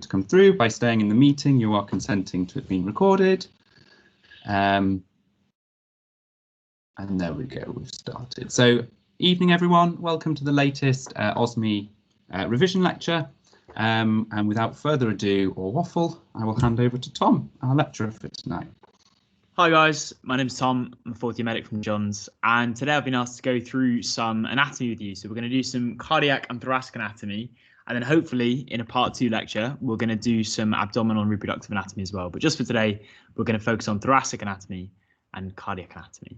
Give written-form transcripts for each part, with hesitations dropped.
to come through. By staying in the meeting, you are consenting to it being recorded. And there we go, we've started. So, evening everyone, welcome to the latest OSME revision lecture. And without further ado or waffle, I will hand over to Tom, our lecturer for tonight. Hi guys, my name's Tom, I'm a fourth year medic from Johns, and today I've been asked to go through some anatomy with you. So we're going to do some cardiac and thoracic anatomy, and then hopefully in a part 2 lecture, we're going to do some abdominal and reproductive anatomy as well. But just for today, we're going to focus on thoracic anatomy and cardiac anatomy.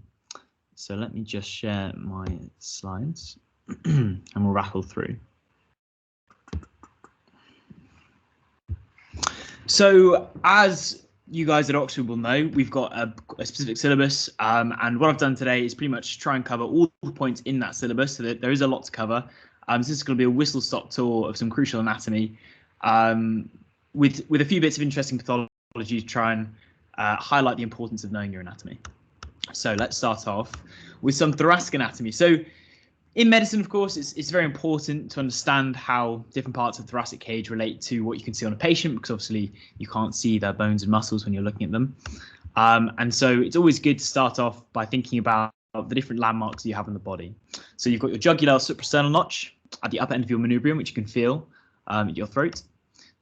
So let me just share my slides and we'll rattle through. So as you guys at Oxford will know, we've got a specific syllabus, and what I've done today is pretty much try and cover all the points in that syllabus, so that there is a lot to cover. So this is going to be a whistle-stop tour of some crucial anatomy, with a few bits of interesting pathology to try and highlight the importance of knowing your anatomy. So let's start off with some thoracic anatomy. So in medicine, of course, it's very important to understand how different parts of the thoracic cage relate to what you can see on a patient, because obviously you can't see their bones and muscles when you're looking at them. And so it's always good to start off by thinking about the different landmarks you have in the body. So you've got your jugular suprasternal notch at the upper end of your manubrium, which you can feel at your throat.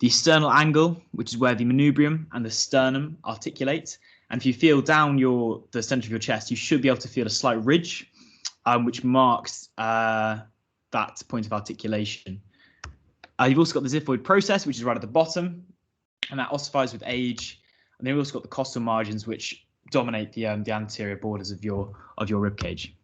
The sternal angle, which is where the manubrium and the sternum articulate. And if you feel down the center of your chest, you should be able to feel a slight ridge, which marks that point of articulation. You've also got the xiphoid process, which is right at the bottom, and that ossifies with age. And then you've also got the costal margins, which dominate the anterior borders of your rib cage.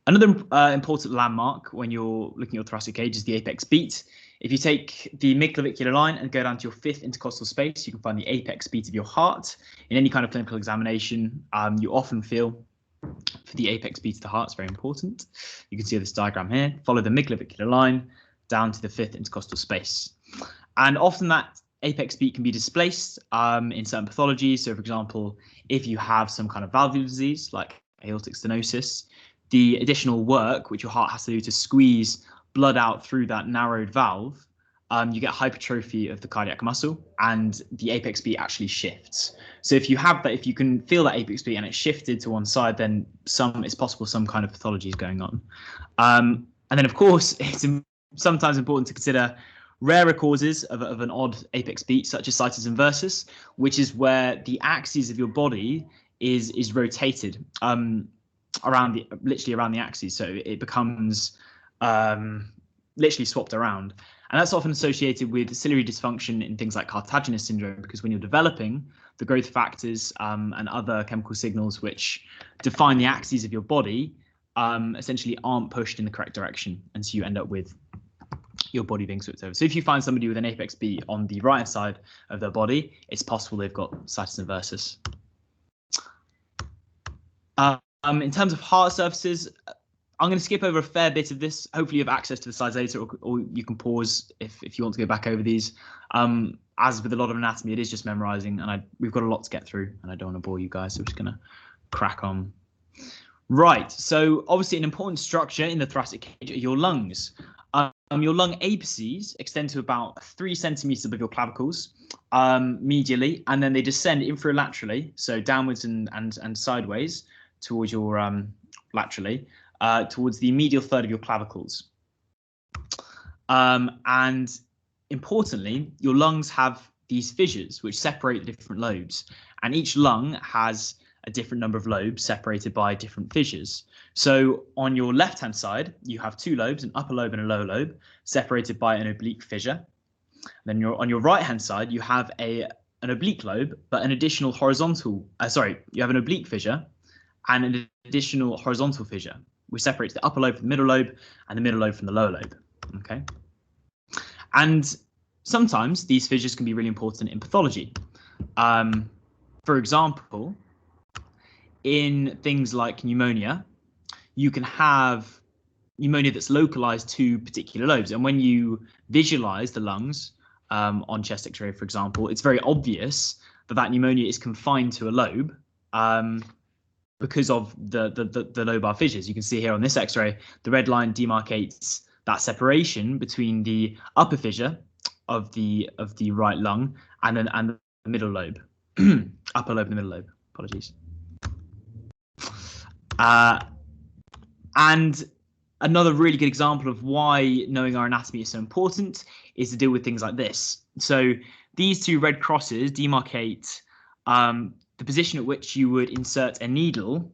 Another important landmark when you're looking at your thoracic cage is the apex beat. If you take the midclavicular line and go down to your 5th intercostal space, you can find the apex beat of your heart. In any kind of clinical examination, you often feel for the apex beat of the heart. It's very important. You can see this diagram here. Follow the midclavicular line down to the 5th intercostal space. And often that apex beat can be displaced in certain pathologies. So, for example, if you have some kind of valvular disease like aortic stenosis, the additional work which your heart has to do to squeeze blood out through that narrowed valve, you get hypertrophy of the cardiac muscle, and the apex beat actually shifts. So if you have that, if you can feel that apex beat and it's shifted to one side, then it's possible some kind of pathology is going on. And then, of course, it's sometimes important to consider rarer causes of an odd apex beat, such as situs inversus, which is where the axis of your body is rotated literally around the axis, so it becomes literally swapped around. And that's often associated with ciliary dysfunction in things like cartilaginous syndrome, because when you're developing, the growth factors and other chemical signals which define the axes of your body essentially aren't pushed in the correct direction, and so you end up with your body being switched over. So if you find somebody with an apex beat on the right hand side of their body, it's possible they've got situs inversus. In terms of heart surfaces, I'm going to skip over a fair bit of this. Hopefully you have access to the slides later, or you can pause if you want to go back over these. As with a lot of anatomy, it is just memorizing, and we've got a lot to get through, and I don't want to bore you guys, so we're just going to crack on. Right, so obviously an important structure in the thoracic cage are your lungs. Your lung apices extend to about 3 centimeters above your clavicles medially, and then they descend infralaterally, so downwards and sideways towards your laterally, towards the medial third of your clavicles. And importantly, your lungs have these fissures which separate the different lobes, and each lung has a different number of lobes separated by different fissures. So on your left-hand side, you have 2 lobes, an upper lobe and a lower lobe, separated by an oblique fissure. Then on your right-hand side, you have an oblique lobe, but an additional horizontal, you have an oblique fissure and an additional horizontal fissure, which separates the upper lobe from the middle lobe and the middle lobe from the lower lobe. Okay. And sometimes these fissures can be really important in pathology. For example, in things like pneumonia, you can have pneumonia that's localized to particular lobes. And when you visualize the lungs on chest X-ray, for example, it's very obvious that pneumonia is confined to a lobe because of the lobar fissures. You can see here on this X-ray, the red line demarcates that separation between the upper fissure of the right lung, and the middle lobe, upper lobe and the middle lobe. Apologies. And another really good example of why knowing our anatomy is so important is to deal with things like this. So these two red crosses demarcate the position at which you would insert a needle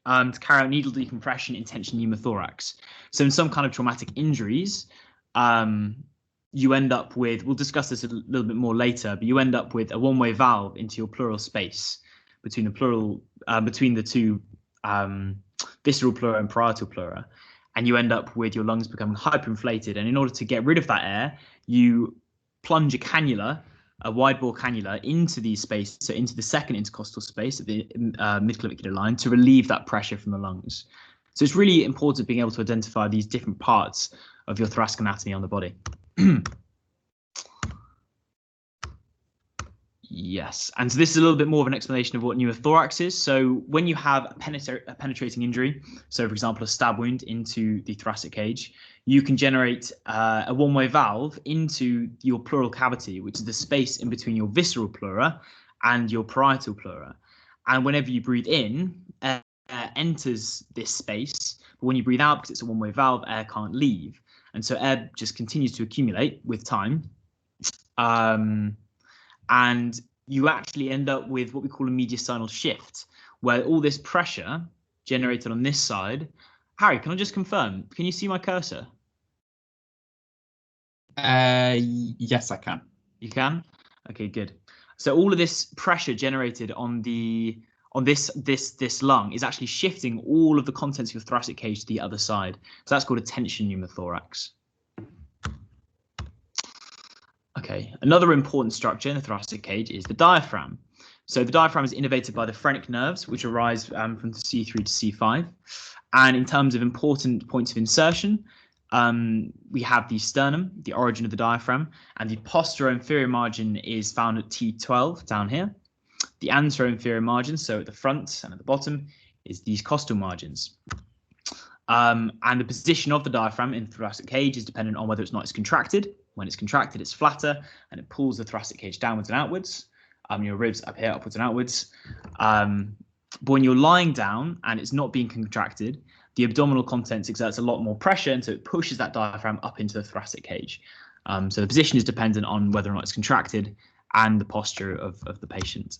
to carry out needle decompression in tension pneumothorax. So in some kind of traumatic injuries, you end up with, we'll discuss this a little bit more later, but you end up with a one-way valve into your pleural space between the two visceral pleura and parietal pleura, and you end up with your lungs becoming hyperinflated. And in order to get rid of that air, you plunge a cannula, a wide bore cannula, into these spaces, so into the second intercostal space of the midclavicular line, to relieve that pressure from the lungs. So it's really important being able to identify these different parts of your thoracic anatomy on the body. Yes, and so this is a little bit more of an explanation of what pneumothorax is. So when you have a penetrating injury, so for example a stab wound into the thoracic cage, you can generate a one-way valve into your pleural cavity, which is the space in between your visceral pleura and your parietal pleura. And whenever you breathe in, air enters this space, but when you breathe out, because it's a one-way valve, air can't leave. And so air just continues to accumulate with time. And you actually end up with what we call a mediastinal shift, where all this pressure generated on this side. Harry, can I just confirm? Can you see my cursor? Yes, I can. You can? Okay, good. So all of this pressure generated on this lung is actually shifting all of the contents of your thoracic cage to the other side. So that's called a tension pneumothorax. Okay, another important structure in the thoracic cage is the diaphragm. So the diaphragm is innervated by the phrenic nerves, which arise from C3 to C5. And in terms of important points of insertion, we have the sternum, the origin of the diaphragm, and the posterior-inferior margin is found at T12 down here. The anterior-inferior margin, so at the front and at the bottom, is these costal margins. And the position of the diaphragm in the thoracic cage is dependent on whether it's not contracted. When it's contracted, it's flatter and it pulls the thoracic cage downwards and outwards. Your ribs up here, upwards and outwards. But when you're lying down and it's not being contracted, the abdominal contents exerts a lot more pressure, and so it pushes that diaphragm up into the thoracic cage. So the position is dependent on whether or not it's contracted and the posture of the patient.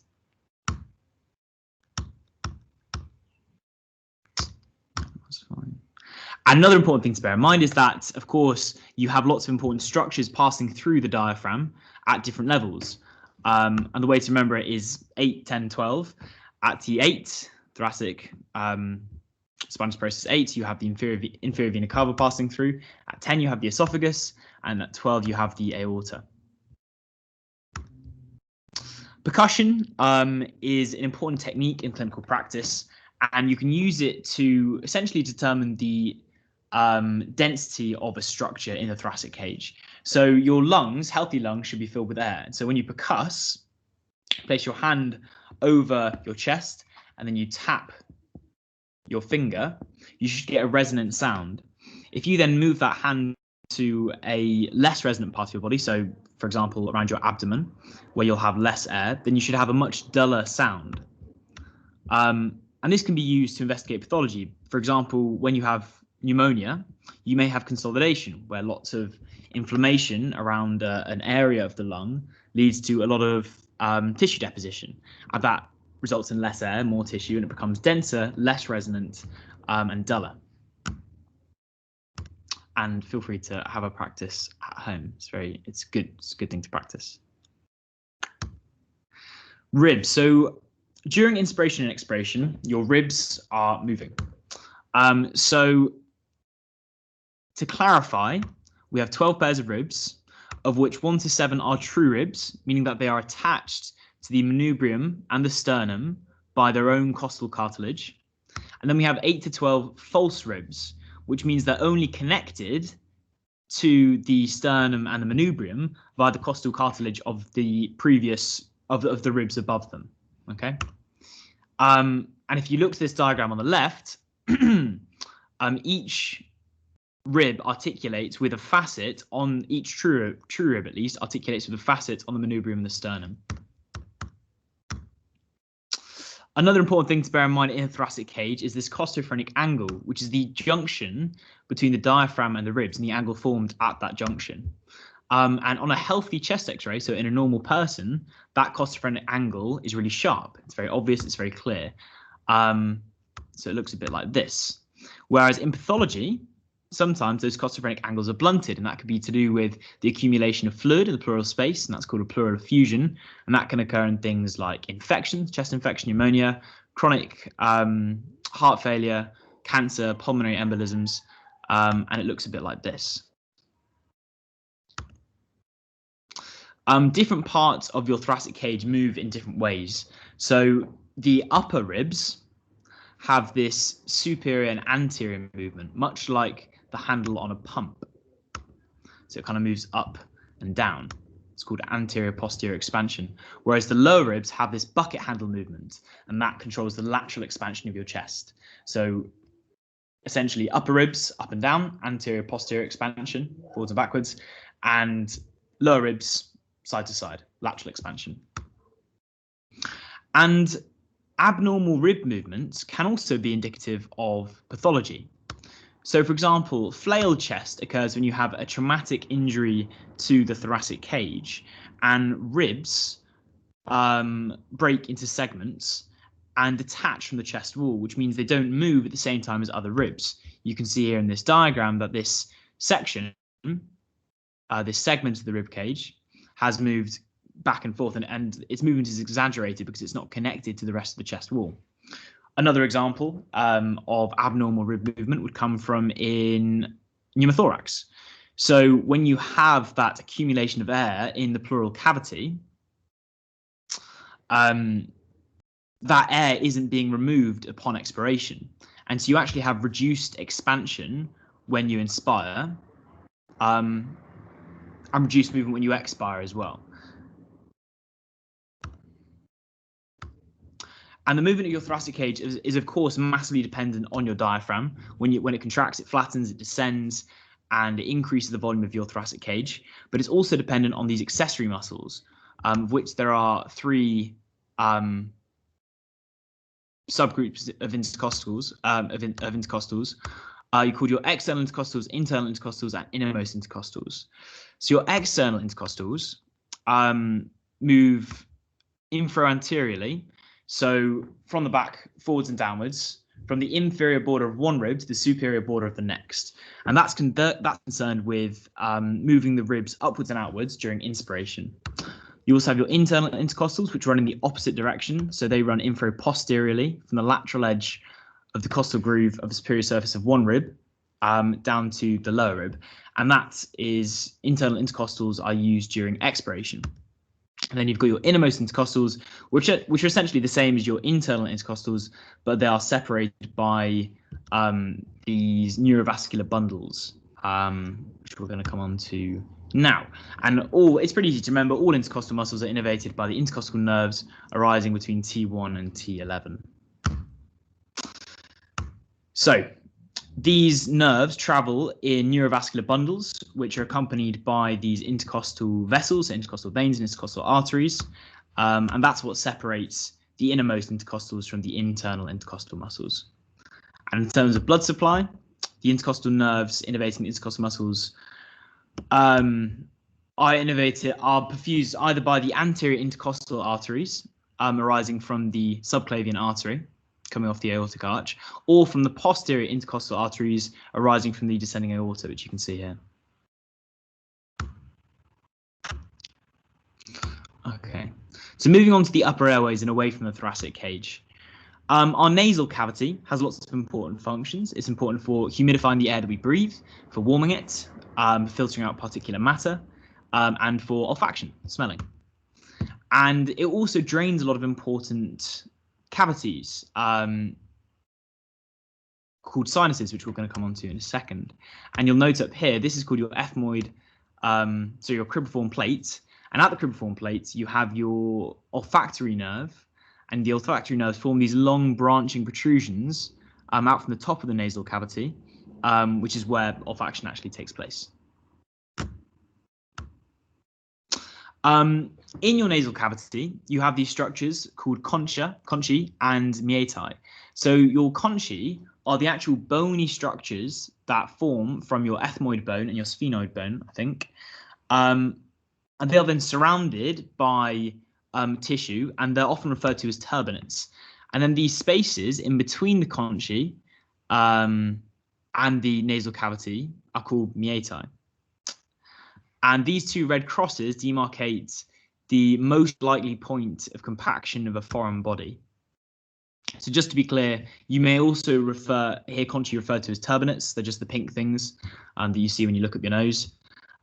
That's fine. Another important thing to bear in mind is that, of course, you have lots of important structures passing through the diaphragm at different levels. And the way to remember it is 8, 10, 12. At T8, thoracic spinous process 8, you have the inferior vena cava passing through. At 10, you have the esophagus. And at 12, you have the aorta. Percussion is an important technique in clinical practice, and you can use it to essentially determine the density of a structure in the thoracic cage. So your lungs, healthy lungs, should be filled with air. And so when you percuss, place your hand over your chest and then you tap your finger, you should get a resonant sound. If you then move that hand to a less resonant part of your body, so for example around your abdomen where you'll have less air, then you should have a much duller sound. And this can be used to investigate pathology. For example, when you have pneumonia, you may have consolidation, where lots of inflammation around an area of the lung leads to a lot of tissue deposition. And that results in less air, more tissue, and it becomes denser, less resonant, and duller. And feel free to have a practice at home. It's a good thing to practice. Ribs. So during inspiration and expiration, your ribs are moving. So to clarify, we have 12 pairs of ribs, of which 1 to 7 are true ribs, meaning that they are attached to the manubrium and the sternum by their own costal cartilage. And then we have 8 to 12 false ribs, which means they're only connected to the sternum and the manubrium via the costal cartilage of the previous of the ribs above them. Okay. And if you look at this diagram on the left, each rib articulates with a facet on each true rib, at least, articulates with a facet on the manubrium and the sternum. Another important thing to bear in mind in a thoracic cage is this costophrenic angle, which is the junction between the diaphragm and the ribs, and the angle formed at that junction. And on a healthy chest x-ray, so in a normal person, that costophrenic angle is really sharp. It's very obvious, it's very clear. So it looks a bit like this. Whereas in pathology, sometimes those costophrenic angles are blunted, and that could be to do with the accumulation of fluid in the pleural space, and that's called a pleural effusion. And that can occur in things like infections, chest infection, pneumonia, chronic heart failure, cancer, pulmonary embolisms, and it looks a bit like this. Different parts of your thoracic cage move in different ways. So the upper ribs have this superior and anterior movement, much like the handle on a pump. So it kind of moves up and down. It's called anterior posterior expansion. Whereas the lower ribs have this bucket handle movement, and that controls the lateral expansion of your chest. So essentially upper ribs up and down, anterior posterior expansion, forwards and backwards, and lower ribs side to side, lateral expansion. And abnormal rib movements can also be indicative of pathology. So, for example, flail chest occurs when you have a traumatic injury to the thoracic cage, and ribs break into segments and detach from the chest wall, which means they don't move at the same time as other ribs. You can see here in this diagram that this section, this segment of the rib cage, has moved back and forth, and its movement is exaggerated because it's not connected to the rest of the chest wall. Another example of abnormal rib movement would come from in pneumothorax. So when you have that accumulation of air in the pleural cavity, that air isn't being removed upon expiration. And so you actually have reduced expansion when you inspire, and reduced movement when you expire as well. And the movement of your thoracic cage is of course massively dependent on your diaphragm. When it contracts, it flattens, it descends, and it increases the volume of your thoracic cage. But it's also dependent on these accessory muscles, of which there are three subgroups of intercostals. You call your external intercostals, internal intercostals, and innermost intercostals. So your external intercostals move infra-anteriorly, so from the back, forwards and downwards, from the inferior border of one rib to the superior border of the next. And that's concerned with moving the ribs upwards and outwards during inspiration. You also have your internal intercostals, which run in the opposite direction. So they run infero-posteriorly from the lateral edge of the costal groove of the superior surface of one rib down to the lower rib. And that is internal intercostals are used during expiration. And then you've got your innermost intercostals, which are essentially the same as your internal intercostals, but they are separated by these neurovascular bundles, which we're going to come on to now. And it's pretty easy to remember, all intercostal muscles are innervated by the intercostal nerves arising between T1 and T11. So these nerves travel in neurovascular bundles, which are accompanied by these intercostal vessels, intercostal veins and intercostal arteries. And that's what separates the innermost intercostals from the internal intercostal muscles. And in terms of blood supply, the intercostal nerves innervating the intercostal muscles are perfused either by the anterior intercostal arteries arising from the subclavian artery, coming off the aortic arch, or from the posterior intercostal arteries arising from the descending aorta, which you can see here. Okay, so moving on to the upper airways and away from the thoracic cage. Our nasal cavity has lots of important functions. It's important for humidifying the air that we breathe, for warming it, filtering out particulate matter, and for olfaction, smelling. And it also drains a lot of important cavities called sinuses, which we're going to come on to in a second. And you'll note up here, this is called your ethmoid, so your cribriform plate. And at the cribriform plate, you have your olfactory nerve, and the olfactory nerves form these long branching protrusions out from the top of the nasal cavity. which is where olfaction actually takes place. In your nasal cavity, you have these structures called conchae and meatae. So your conchae are the actual bony structures that form from your ethmoid bone and your sphenoid bone, I think. And they are then surrounded by tissue, and they're often referred to as turbinates. And then these spaces in between the conchae and the nasal cavity are called meatae. And these two red crosses demarcate the most likely point of compaction of a foreign body. So just to be clear, you may also hear conchae referred to as turbinates. They're just the pink things that you see when you look up your nose.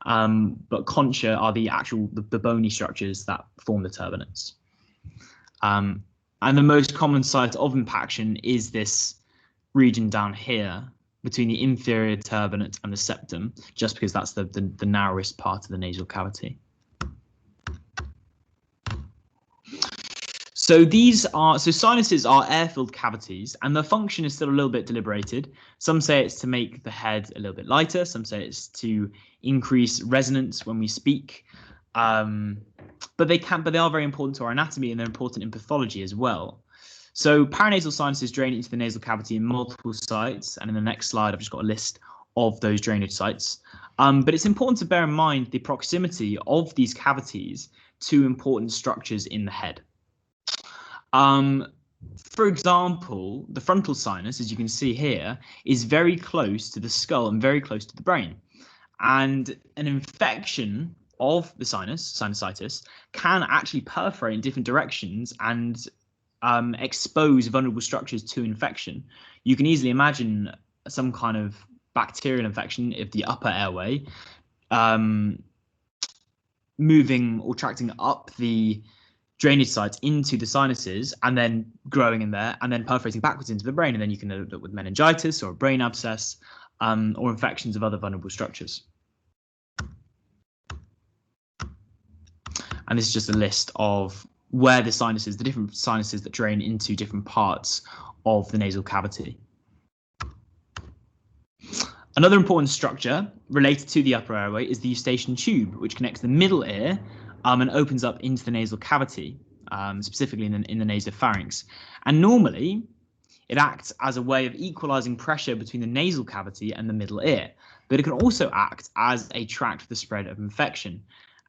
But concha are the bony structures that form the turbinates. And the most common site of impaction is this region down here between the inferior turbinate and the septum, just because that's the narrowest part of the nasal cavity. So sinuses are air-filled cavities, and their function is still a little bit deliberated. Some say it's to make the head a little bit lighter. Some say it's to increase resonance when we speak. But they are very important to our anatomy, and they're important in pathology as well. So paranasal sinuses drain into the nasal cavity in multiple sites, and in the next slide I've just got a list of those drainage sites. But it's important to bear in mind the proximity of these cavities to important structures in the head. For example, the frontal sinus, as you can see here, is very close to the skull and very close to the brain. And an infection of the sinusitis, can actually perforate in different directions and expose vulnerable structures to infection. You can easily imagine some kind of bacterial infection of the upper airway moving or tracting up the drainage sites into the sinuses and then growing in there and then perforating backwards into the brain. And then you can end up with meningitis or a brain abscess or infections of other vulnerable structures. And this is just a list of where the sinuses, the different sinuses that drain into different parts of the nasal cavity. Another important structure related to the upper airway is the eustachian tube, which connects the middle ear and opens up into the nasal cavity, specifically in the nasopharynx. And normally, it acts as a way of equalizing pressure between the nasal cavity and the middle ear, but it can also act as a tract for the spread of infection.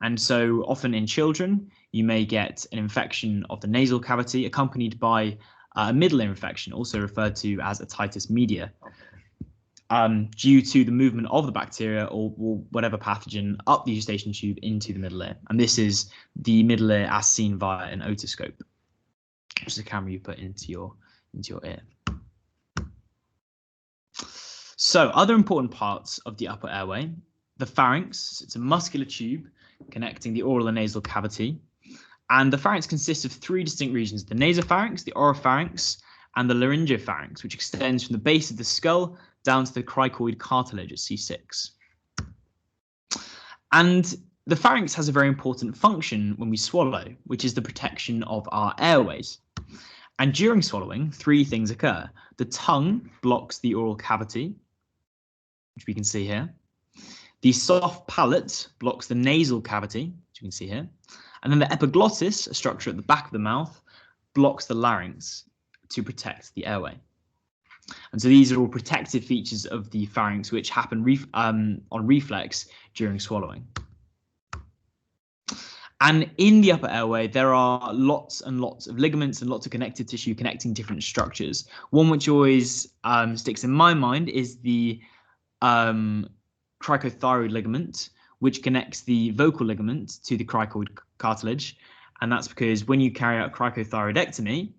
And so often in children, you may get an infection of the nasal cavity accompanied by a middle ear infection, also referred to as otitis media, due to the movement of the bacteria or whatever pathogen up the eustachian tube into the middle ear. And this is the middle ear as seen via an otoscope, which is a camera you put into your ear. So other important parts of the upper airway, the pharynx, it's a muscular tube connecting the oral and nasal cavity. And the pharynx consists of three distinct regions: the nasopharynx, the oropharynx, and the laryngopharynx, which extends from the base of the skull down to the cricoid cartilage at C6. And the pharynx has a very important function when we swallow, which is the protection of our airways. And during swallowing, three things occur. The tongue blocks the oral cavity, which we can see here. The soft palate blocks the nasal cavity, which you can see here. And then the epiglottis, a structure at the back of the mouth, blocks the larynx to protect the airway. And so these are all protective features of the pharynx, which happen on reflex during swallowing. And in the upper airway, there are lots and lots of ligaments and lots of connective tissue connecting different structures. One which always sticks in my mind is the cricothyroid ligament, which connects the vocal ligament to the cricoid cartilage. And that's because when you carry out cricothyroidectomy,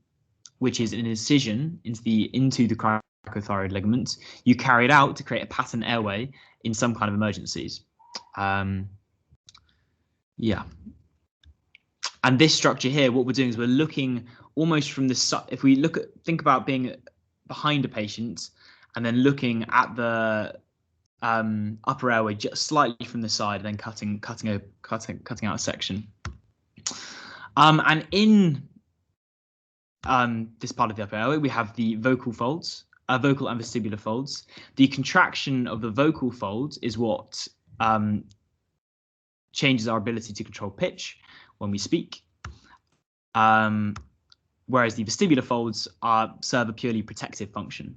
which is an incision into the cricothyroid ligament, you carry it out to create a pattern airway in some kind of emergencies. Yeah. And this structure here, what we're doing is we're looking almost from the, if we think about being behind a patient and then looking at the upper airway just slightly from the side, and then cutting out a section. And in this part of the upper airway, we have the vocal folds, vocal and vestibular folds. The contraction of the vocal folds is what changes our ability to control pitch when we speak, whereas the vestibular folds serve a purely protective function.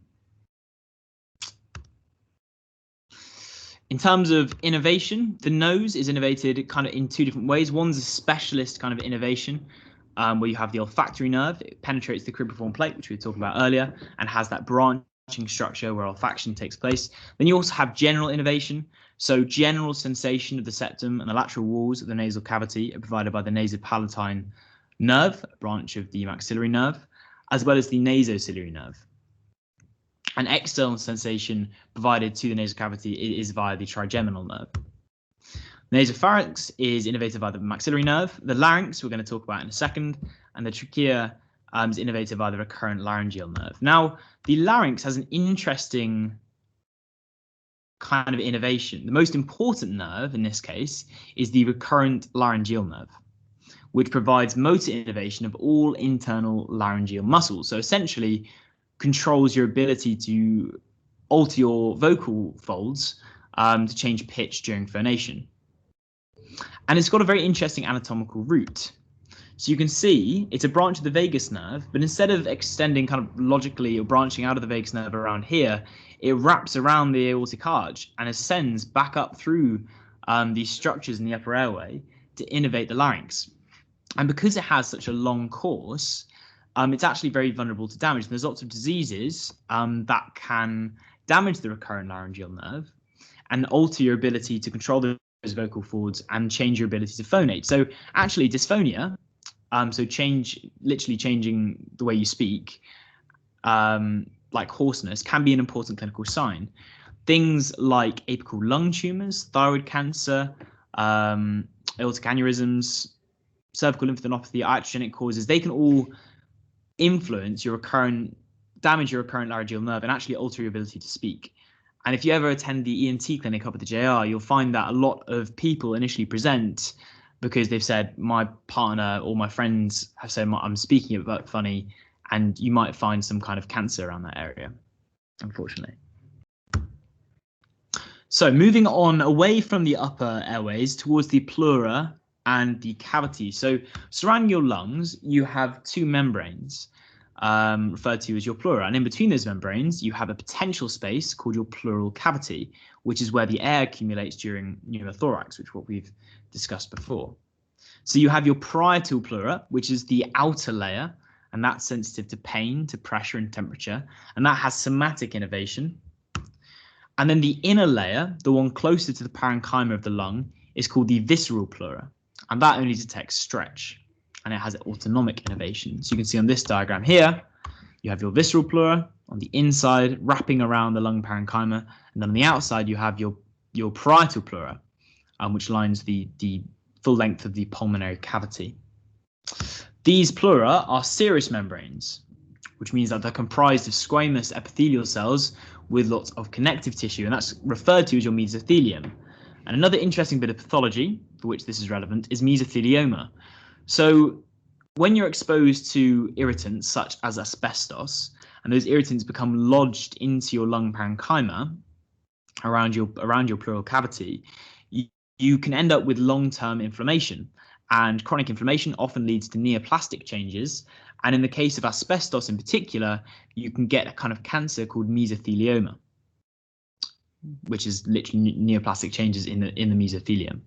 In terms of innervation, the nose is innervated kind of in two different ways. One's a specialist kind of innervation, where you have the olfactory nerve. It penetrates the cribriform plate, which we were talking about earlier, and has that branching structure where olfaction takes place. Then you also have general innervation. So general sensation of the septum and the lateral walls of the nasal cavity are provided by the nasopalatine nerve, a branch of the maxillary nerve, as well as the nasociliary nerve. And external sensation provided to the nasal cavity is via the trigeminal nerve. The nasopharynx is innervated by the maxillary nerve. The larynx we're going to talk about in a second, and the trachea is innervated by the recurrent laryngeal nerve. Now, the larynx has an interesting kind of innervation. The most important nerve in this case is the recurrent laryngeal nerve, which provides motor innervation of all internal laryngeal muscles. So essentially controls your ability to alter your vocal folds to change pitch during phonation. And it's got a very interesting anatomical route. So you can see it's a branch of the vagus nerve, but instead of extending kind of logically or branching out of the vagus nerve around here, it wraps around the aortic arch and ascends back up through these structures in the upper airway to innervate the larynx. And because it has such a long course, it's actually very vulnerable to damage. And there's lots of diseases that can damage the recurrent laryngeal nerve and alter your ability to control those vocal folds and change your ability to phonate. So actually dysphonia, literally changing the way you speak, like hoarseness, can be an important clinical sign. Things like apical lung tumors, thyroid cancer, aortic aneurysms, cervical lymphadenopathy, iatrogenic causes, they can all influence damage your recurrent laryngeal nerve and actually alter your ability to speak. And if you ever attend the ENT clinic up at the JR, you'll find that a lot of people initially present because they've said, my partner or my friends have said I'm speaking a bit funny, and you might find some kind of cancer around that area, unfortunately. So moving on away from the upper airways towards the pleura and the cavity. So surrounding your lungs, you have two membranes referred to as your pleura. And in between those membranes, you have a potential space called your pleural cavity, which is where the air accumulates during pneumothorax, which is what we've discussed before. So you have your parietal pleura, which is the outer layer, and that's sensitive to pain, to pressure and temperature, and that has somatic innervation. And then the inner layer, the one closer to the parenchyma of the lung, is called the visceral pleura, and that only detects stretch, and it has autonomic innervation. So you can see on this diagram here, you have your visceral pleura on the inside wrapping around the lung parenchyma, and then on the outside you have your parietal pleura, which lines the full length of the pulmonary cavity. These pleura are serous membranes, which means that they're comprised of squamous epithelial cells with lots of connective tissue, and that's referred to as your mesothelium. And another interesting bit of pathology for which this is relevant is mesothelioma. So when you're exposed to irritants such as asbestos, and those irritants become lodged into your lung parenchyma around your pleural cavity, you can end up with long-term inflammation. And chronic inflammation often leads to neoplastic changes. And in the case of asbestos in particular, you can get a kind of cancer called mesothelioma, which is literally neoplastic changes in the mesothelium.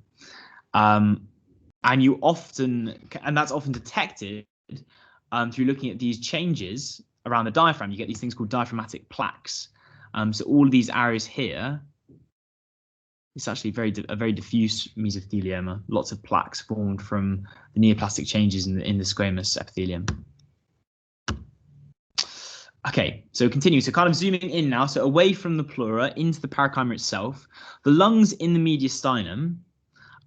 And that's often detected through looking at these changes around the diaphragm. You get these things called diaphragmatic plaques. So all of these areas here, it's actually a very diffuse mesothelioma. Lots of plaques formed from the neoplastic changes in the squamous epithelium. Okay, so continue. So kind of zooming in now, so away from the pleura into the parenchyma itself, the lungs in the mediastinum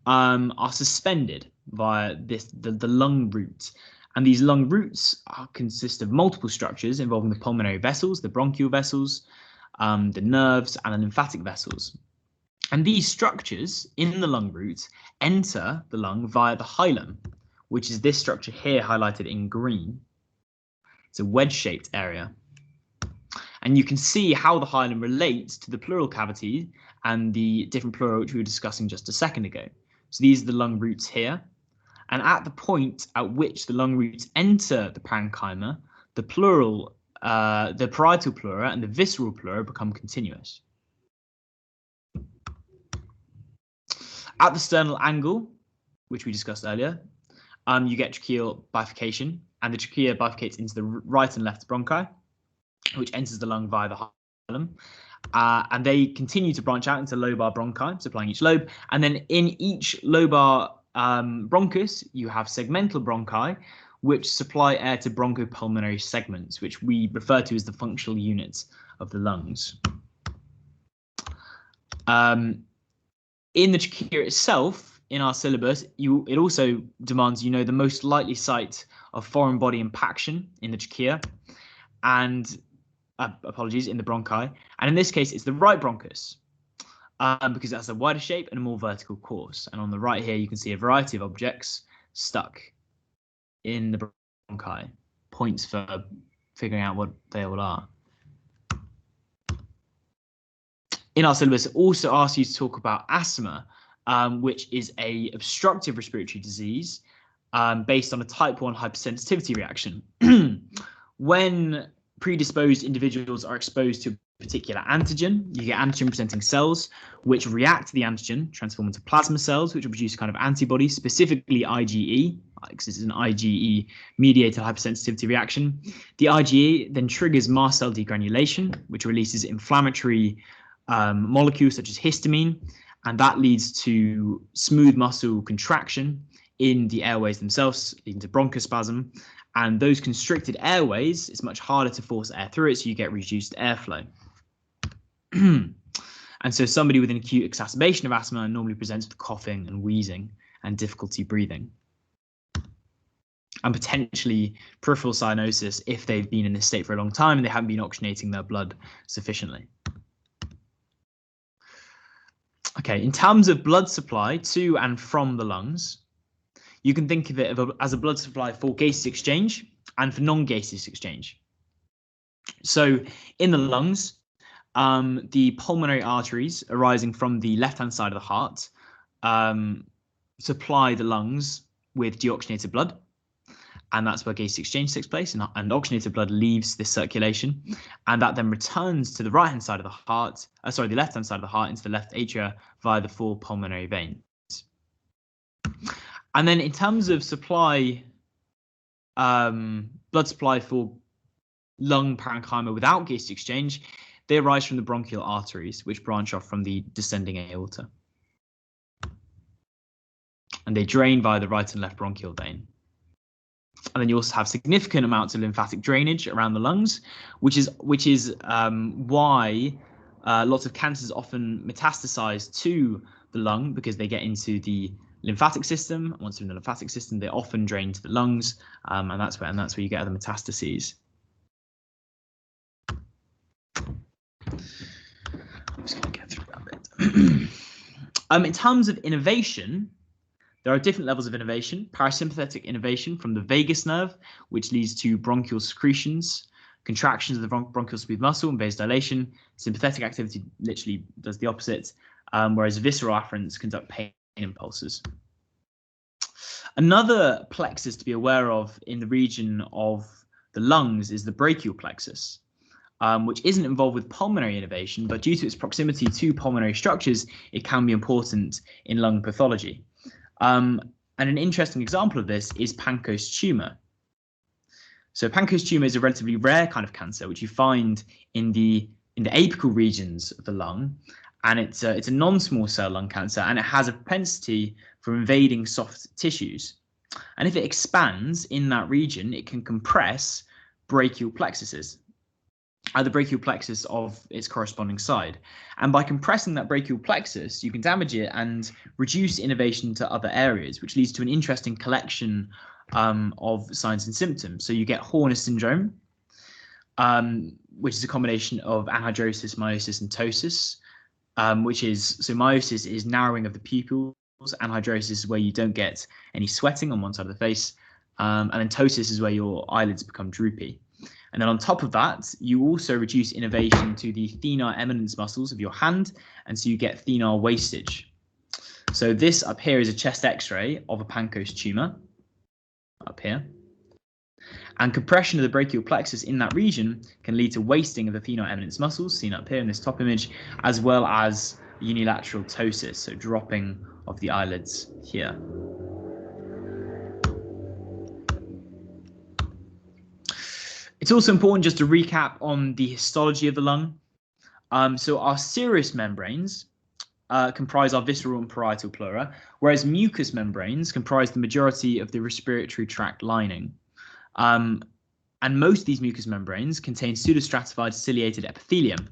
are suspended via the lung root. And these lung roots consist of multiple structures involving the pulmonary vessels, the bronchial vessels, the nerves, and the lymphatic vessels. And these structures in the lung roots enter the lung via the hilum, which is this structure here highlighted in green. It's a wedge-shaped area. And you can see how the hilum relates to the pleural cavity and the different pleura which we were discussing just a second ago. So these are the lung roots here. And at the point at which the lung roots enter the parenchyma, the parietal pleura and the visceral pleura become continuous. At the sternal angle, which we discussed earlier, you get tracheal bifurcation, and the trachea bifurcates into the right and left bronchi, which enters the lung via the hilum. And they continue to branch out into lobar bronchi, supplying each lobe. And then in each lobar bronchus, you have segmental bronchi, which supply air to bronchopulmonary segments, which we refer to as the functional units of the lungs. In the trachea itself, in our syllabus, it also demands the most likely site of foreign body impaction in the trachea, and in the bronchi. And in this case, it's the right bronchus, because it has a wider shape and a more vertical course. And on the right here, you can see a variety of objects stuck in the bronchi, points for figuring out what they all are. In our syllabus, it also asks you to talk about asthma, which is an obstructive respiratory disease based on a type 1 hypersensitivity reaction. When predisposed individuals are exposed to a particular antigen, you get antigen-presenting cells, which react to the antigen, transform into plasma cells, which will produce kind of antibodies, specifically IgE, because this is an IgE-mediated hypersensitivity reaction. The IgE then triggers mast cell degranulation, which releases inflammatory molecules such as histamine, and that leads to smooth muscle contraction in the airways themselves, leading to bronchospasm. And those constricted airways, it's much harder to force air through it, so you get reduced airflow. And so somebody with an acute exacerbation of asthma normally presents with coughing and wheezing and difficulty breathing, and potentially peripheral cyanosis if they've been in this state for a long time and they haven't been oxygenating their blood sufficiently. Okay, in terms of blood supply to and from the lungs, you can think of it as a blood supply for gaseous exchange and for non-gaseous exchange. So in the lungs, the pulmonary arteries arising from the left-hand side of the heart supply the lungs with deoxygenated blood, and that's where gaseous exchange takes place, and oxygenated blood leaves this circulation, and that then returns to the right-hand side of the heart, the left-hand side of the heart, into the left atria via the 4 pulmonary veins. And then in terms of supply, blood supply for lung parenchyma without gaseous exchange, they arise from the bronchial arteries, which branch off from the descending aorta. And they drain via the right and left bronchial vein. And then you also have significant amounts of lymphatic drainage around the lungs, which is why lots of cancers often metastasize to the lung, because they get into the lymphatic system. Once they're in the lymphatic system, they often drain to the lungs, and that's where you get the metastases. I'm just going to get through that bit. In terms of innervation, there are different levels of innervation. Parasympathetic innervation from the vagus nerve, which leads to bronchial secretions, contractions of the bronchial smooth muscle and vasodilation. Sympathetic activity literally does the opposite, whereas visceral afferents conduct pain impulses. Another plexus to be aware of in the region of the lungs is the brachial plexus, which isn't involved with pulmonary innervation, but due to its proximity to pulmonary structures, it can be important in lung pathology. And an interesting example of this is Pancoast tumor. So Pancoast tumor is a relatively rare kind of cancer, which you find in the apical regions of the lung, and it's a non-small cell lung cancer, and it has a propensity for invading soft tissues. And if it expands in that region, it can compress brachial plexuses at the brachial plexus of its corresponding side. And by compressing that brachial plexus, you can damage it and reduce innervation to other areas, which leads to an interesting collection of signs and symptoms. So you get Horner syndrome, which is a combination of anhidrosis, meiosis, and ptosis, so meiosis is narrowing of the pupils, anhidrosis is where you don't get any sweating on one side of the face, and then ptosis is where your eyelids become droopy. And then on top of that, you also reduce innervation to the thenar eminence muscles of your hand, and so you get thenar wastage. So this up here is a chest X-ray of a Pancoast tumor, up here. And compression of the brachial plexus in that region can lead to wasting of the thenar eminence muscles, seen up here in this top image, as well as unilateral ptosis, so dropping of the eyelids here. It's also important just to recap on the histology of the lung. So our serous membranes comprise our visceral and parietal pleura, whereas mucous membranes comprise the majority of the respiratory tract lining. And most of these mucous membranes contain pseudostratified ciliated epithelium.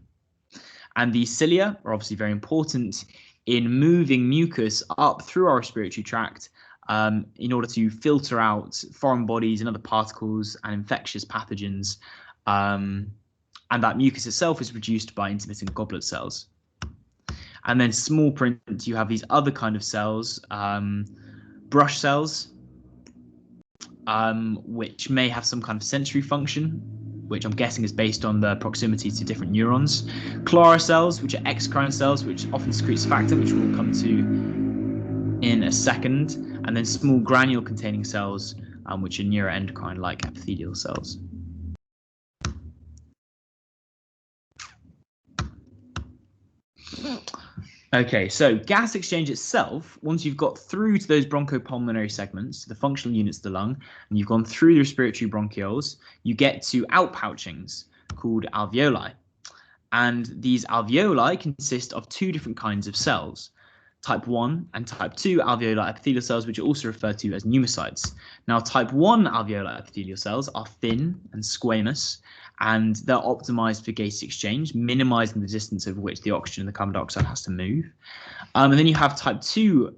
And these cilia are obviously very important in moving mucus up through our respiratory tract in order to filter out foreign bodies and other particles and infectious pathogens. And that mucus itself is produced by intermittent goblet cells. And then small print, you have these other kind of cells, brush cells, which may have some kind of sensory function, which I'm guessing is based on the proximity to different neurons. Clara cells, which are exocrine cells, which often secrete surfactant, which we'll come to in a second. And then small granule-containing cells, which are neuroendocrine, like epithelial cells. Okay, so gas exchange itself, once you've got through to those bronchopulmonary segments, the functional units of the lung, and you've gone through the respiratory bronchioles, you get to outpouchings called alveoli. And these alveoli consist of two different kinds of cells, type 1 and type 2 alveolar epithelial cells, which are also referred to as pneumocytes. Now, type 1 alveolar epithelial cells are thin and squamous, and they're optimized for gas exchange, minimizing the distance over which the oxygen and the carbon dioxide has to move. And then you have type 2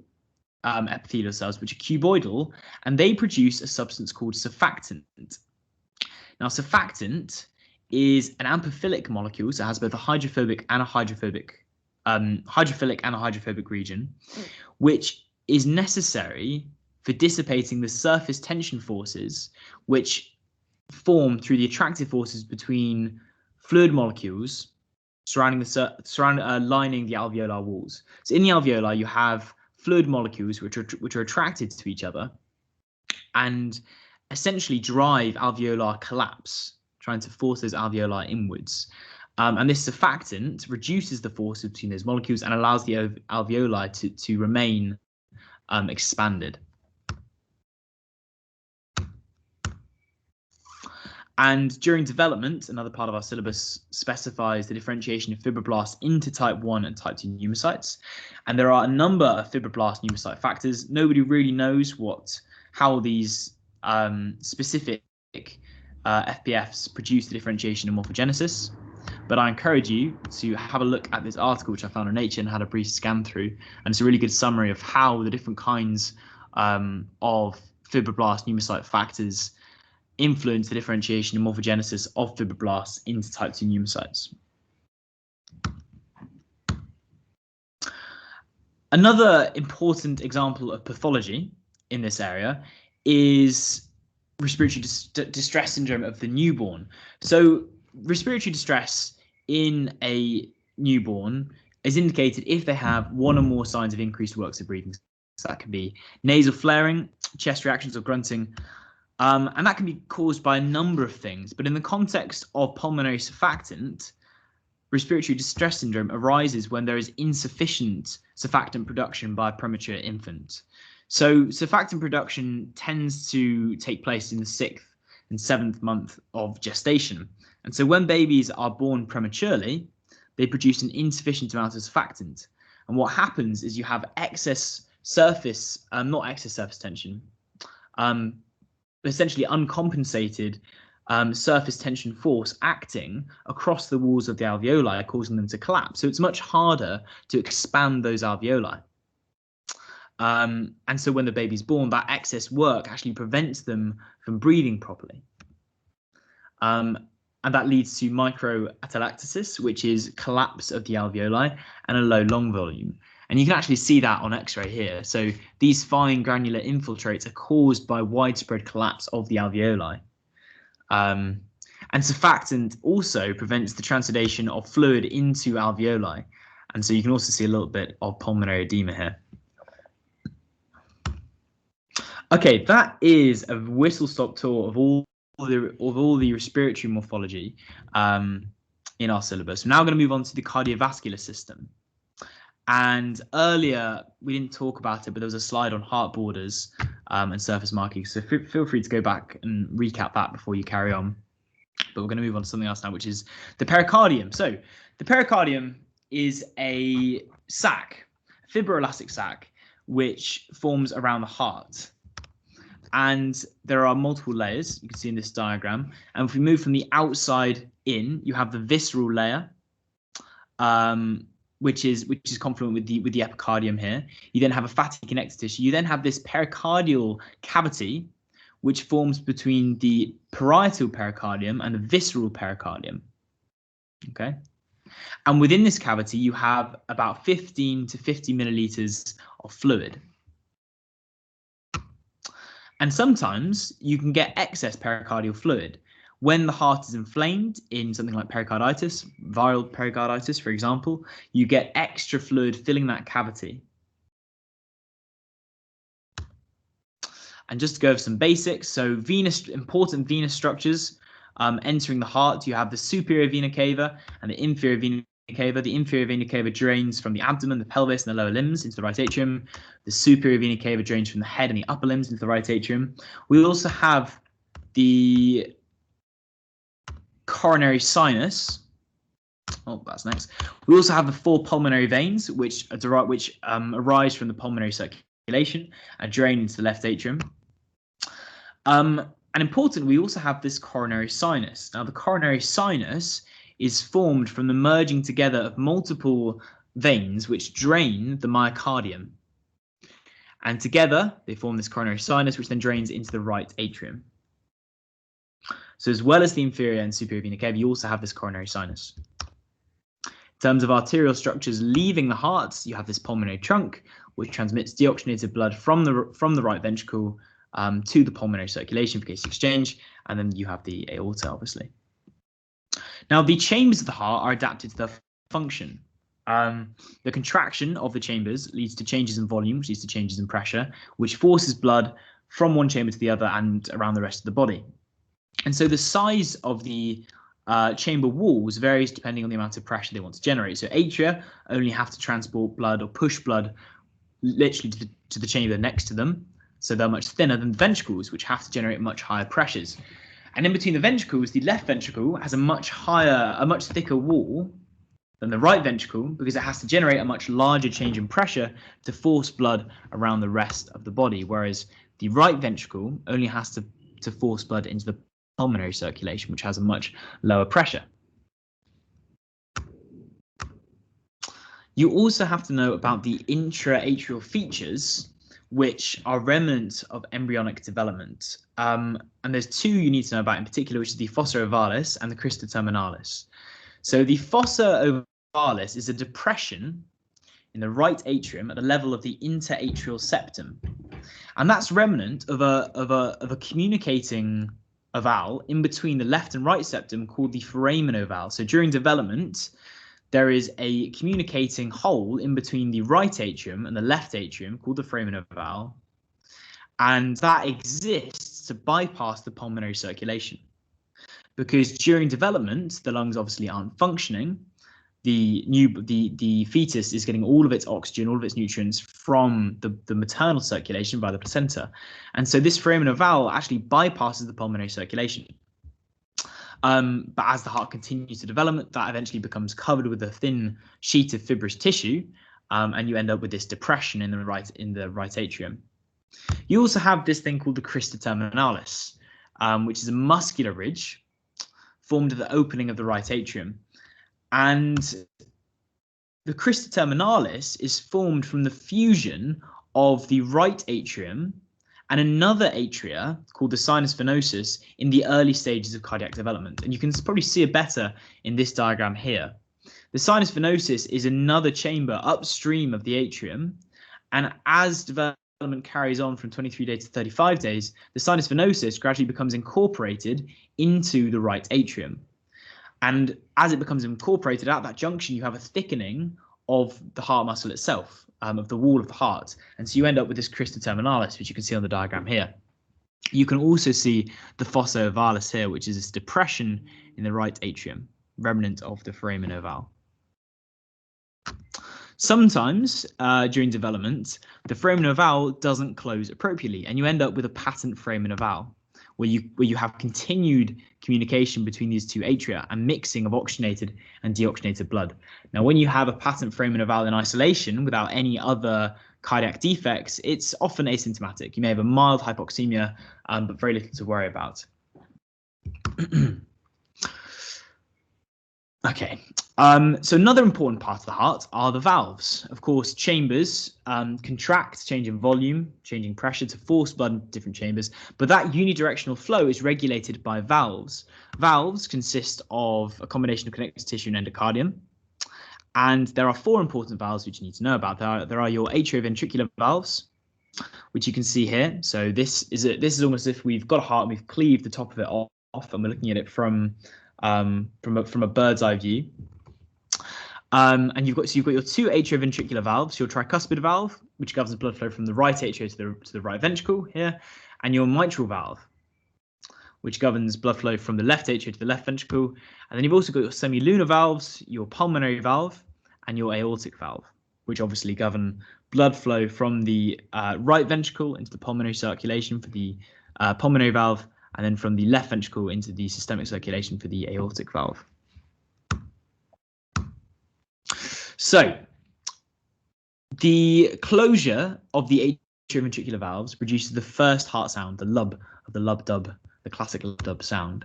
epithelial cells, which are cuboidal, and they produce a substance called surfactant. Now, surfactant is an amphiphilic molecule, so it has both a hydrophilic and a hydrophobic region, which is necessary for dissipating the surface tension forces, which form through the attractive forces between fluid molecules lining the alveolar walls. So in the alveoli, you have fluid molecules which are attracted to each other and essentially drive alveolar collapse, trying to force those alveoli inwards. And this surfactant reduces the force between those molecules and allows the alveoli to remain expanded. And during development, another part of our syllabus specifies the differentiation of fibroblasts into type 1 and type 2 pneumocytes. And there are a number of fibroblast pneumocyte factors. Nobody really knows how these specific FPFs produce the differentiation and morphogenesis. But I encourage you to have a look at this article, which I found on Nature and had a brief scan through. And it's a really good summary of how the different kinds of fibroblast pneumocyte factors influence the differentiation and morphogenesis of fibroblasts into type 2 pneumocytes. Another important example of pathology in this area is respiratory distress syndrome of the newborn. So respiratory distress in a newborn is indicated if they have one or more signs of increased works of breathing. So that can be nasal flaring, chest reactions or grunting, and that can be caused by a number of things. But in the context of pulmonary surfactant, respiratory distress syndrome arises when there is insufficient surfactant production by a premature infant. So surfactant production tends to take place in the 6th and 7th month of gestation. And so when babies are born prematurely, they produce an insufficient amount of surfactant. And what happens is you have excess surface, not excess surface tension, essentially uncompensated surface tension force acting across the walls of the alveoli, causing them to collapse. So it's much harder to expand those alveoli. And so when the baby's born, that excess work actually prevents them from breathing properly. And that leads to microatelectasis, which is collapse of the alveoli, and a low lung volume. And you can actually see that on X-ray here. So these fine granular infiltrates are caused by widespread collapse of the alveoli. And And surfactant also prevents the transudation of fluid into alveoli. And so you can also see a little bit of pulmonary edema here. Okay, that is a whistle-stop tour of all the respiratory morphology in our syllabus. We're now going to move on to the cardiovascular system. And earlier we didn't talk about it, but there was a slide on heart borders and surface markings. So feel free to go back and recap that before you carry on. But we're going to move on to something else now, which is the pericardium. So the pericardium is a sac, fibroelastic sac, which forms around the heart. And there are multiple layers you can see in this diagram. And if we move from the outside in, you have the visceral layer, which is confluent with the epicardium here. You then have a fatty connective tissue. You then have this pericardial cavity, which forms between the parietal pericardium and the visceral pericardium. Okay. And within this cavity, you have about 15 to 50 milliliters of fluid. And sometimes you can get excess pericardial fluid. When the heart is inflamed in something like pericarditis, viral pericarditis, for example, you get extra fluid filling that cavity. And just to go over some basics, so important venous structures entering the heart, you have the superior vena cava and the inferior vena cava. The inferior vena cava drains from the abdomen, the pelvis, and the lower limbs into the right atrium. The superior vena cava drains from the head and the upper limbs into the right atrium. We also have the coronary sinus. Oh, that's next. We also have the 4 pulmonary veins, which arise from the pulmonary circulation and drain into the left atrium. And important, we also have this coronary sinus. Now, the coronary sinus is formed from the merging together of multiple veins which drain the myocardium. And together, they form this coronary sinus, which then drains into the right atrium. So as well as the inferior and superior vena cava, you also have this coronary sinus. In terms of arterial structures leaving the heart, you have this pulmonary trunk, which transmits deoxygenated blood from the right ventricle to the pulmonary circulation for gaseous exchange, and then you have the aorta, obviously. Now, the chambers of the heart are adapted to their function. The contraction of the chambers leads to changes in volume, which leads to changes in pressure, which forces blood from one chamber to the other and around the rest of the body. And so the size of the chamber walls varies depending on the amount of pressure they want to generate. So atria only have to transport blood or push blood literally to the chamber next to them. So they're much thinner than the ventricles, which have to generate much higher pressures. And in between the ventricles, the left ventricle has a much thicker wall than the right ventricle, because it has to generate a much larger change in pressure to force blood around the rest of the body, whereas the right ventricle only has to force blood into the pulmonary circulation, which has a much lower pressure. You also have to know about the intra-atrial features, which are remnants of embryonic development. And there's 2 you need to know about in particular, which is the fossa ovalis and the crista terminalis. So the fossa ovalis is a depression in the right atrium at the level of the interatrial septum. And that's remnant of a communicating ovale in between the left and right septum called the foramen ovale. So during development, there is a communicating hole in between the right atrium and the left atrium called the foramen ovale, and that exists to bypass the pulmonary circulation. Because during development, the lungs obviously aren't functioning. The fetus is getting all of its oxygen, all of its nutrients from the maternal circulation by the placenta, and so this foramen ovale actually bypasses the pulmonary circulation. But as the heart continues to develop, that eventually becomes covered with a thin sheet of fibrous tissue, and you end up with this depression in the right atrium. You also have this thing called the crista terminalis, which is a muscular ridge formed at the opening of the right atrium. And the crista terminalis is formed from the fusion of the right atrium and another atria called the sinus venosus in the early stages of cardiac development. And you can probably see it better in this diagram here. The sinus venosus is another chamber upstream of the atrium, and as development development carries on from 23 days to 35 days, the sinus venosus gradually becomes incorporated into the right atrium. And as it becomes incorporated at that junction, you have a thickening of the heart muscle itself, of the wall of the heart. And so you end up with this crista terminalis, which you can see on the diagram here. You can also see the fossa ovalis here, which is this depression in the right atrium, remnant of the foramen ovale. Sometimes during development, the foramen ovale doesn't close appropriately, and you end up with a patent foramen ovale, where you have continued communication between these two atria and mixing of oxygenated and deoxygenated blood. Now, when you have a patent foramen ovale in isolation without any other cardiac defects, it's often asymptomatic. You may have a mild hypoxemia, but very little to worry about. Okay, so another important part of the heart are the valves. Of course, chambers contract, change in volume, changing pressure to force blood into different chambers, but that unidirectional flow is regulated by valves. Valves consist of a combination of connective tissue and endocardium, and there are four important valves which you need to know about. There are your atrioventricular valves, which you can see here. So this is almost as if we've got a heart and we've cleaved the top of it off, and we're looking at it from a bird's eye view. And you've got your two atrioventricular valves, your tricuspid valve, which governs blood flow from the right atria to the right ventricle here, and your mitral valve, which governs blood flow from the left atria to the left ventricle. And then you've also got your semilunar valves, your pulmonary valve, and your aortic valve, which obviously govern blood flow from the right ventricle into the pulmonary circulation for the pulmonary valve, and then from the left ventricle into the systemic circulation for the aortic valve. So the closure of the atrioventricular valves produces the first heart sound, the lub of the lub-dub, the classic lub-dub sound.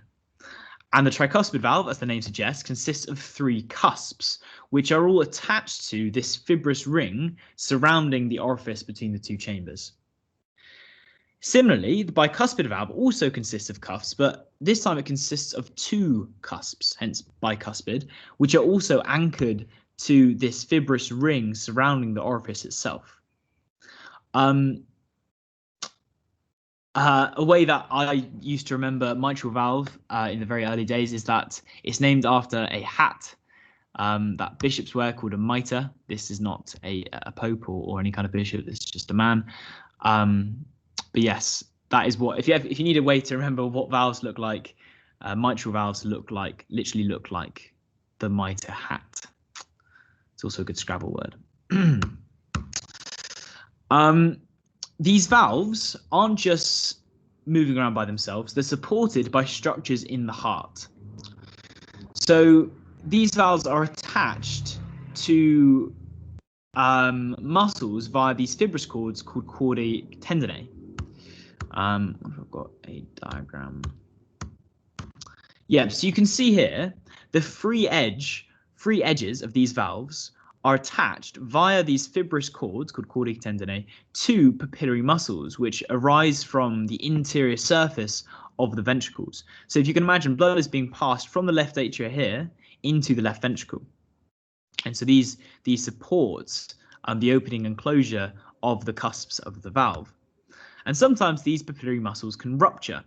And the tricuspid valve, as the name suggests, consists of three cusps, which are all attached to this fibrous ring surrounding the orifice between the two chambers. Similarly, the bicuspid valve also consists of cuffs, but this time it consists of two cusps, hence bicuspid, which are also anchored to this fibrous ring surrounding the orifice itself. A way that I used to remember mitral valve in the very early days is that it's named after a hat that bishops wear called a mitre. This is not a pope or any kind of bishop. It's just a man. But yes, that is what, if you need a way to remember what valves look like, mitral valves literally look like the mitre hat. It's also a good Scrabble word. These valves aren't just moving around by themselves, they're supported by structures in the heart. So these valves are attached to muscles via these fibrous cords called chordae tendineae. I've got a diagram. Yeah, so you can see here the free edges of these valves are attached via these fibrous cords called chordae tendineae to papillary muscles, which arise from the interior surface of the ventricles. So if you can imagine, blood is being passed from the left atria here into the left ventricle. And so these support the opening and closure of the cusps of the valve. And sometimes these papillary muscles can rupture.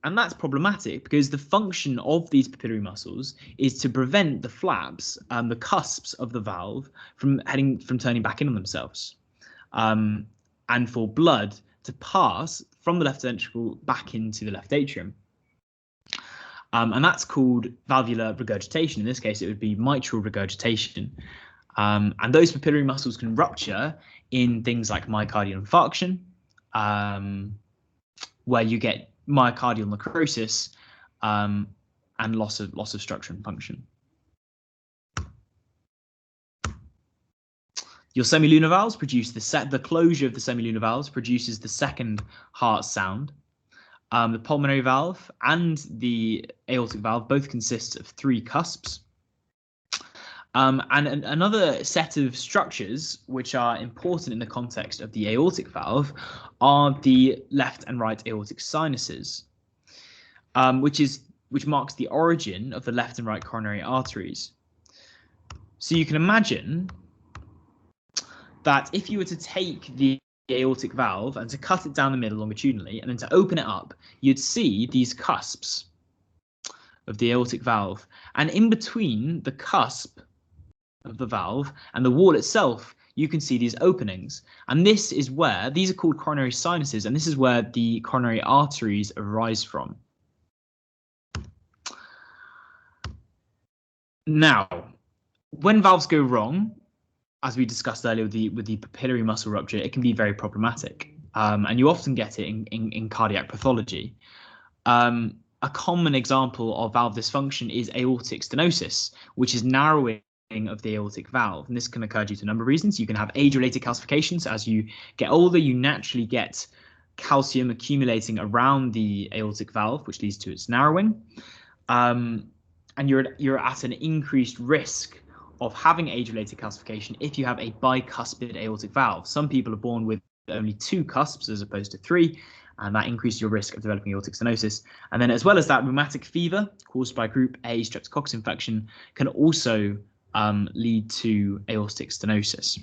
And that's problematic because the function of these papillary muscles is to prevent the flaps and the cusps of the valve from turning back in on themselves, and for blood to pass from the left ventricle back into the left atrium. And that's called valvular regurgitation. In this case, it would be mitral regurgitation. And those papillary muscles can rupture in things like myocardial infarction, where you get myocardial necrosis and loss of structure and function. Your semilunar valves produce the closure of the semilunar valves produces the second heart sound. The pulmonary valve and the aortic valve both consist of three cusps. And another set of structures which are important in the context of the aortic valve are the left and right aortic sinuses, which marks the origin of the left and right coronary arteries. So you can imagine that if you were to take the aortic valve and to cut it down the middle longitudinally, and then to open it up, you'd see these cusps of the aortic valve. And in between the cusp of the valve and the wall itself, you can see these openings. And this is where, these are called coronary sinuses, and this is where the coronary arteries arise from. Now, when valves go wrong, as we discussed earlier with the papillary muscle rupture, it can be very problematic. And you often get it in cardiac pathology. A common example of valve dysfunction is aortic stenosis, which is narrowing of the aortic valve. And this can occur due to a number of reasons. You can have age-related calcifications. As you get older, you naturally get calcium accumulating around the aortic valve, which leads to its narrowing. And you're at an increased risk of having age-related calcification if you have a bicuspid aortic valve. Some people are born with only 2 cusps as opposed to 3, and that increases your risk of developing aortic stenosis. And then as well as that, rheumatic fever caused by group A streptococcus infection can also lead to aortic stenosis.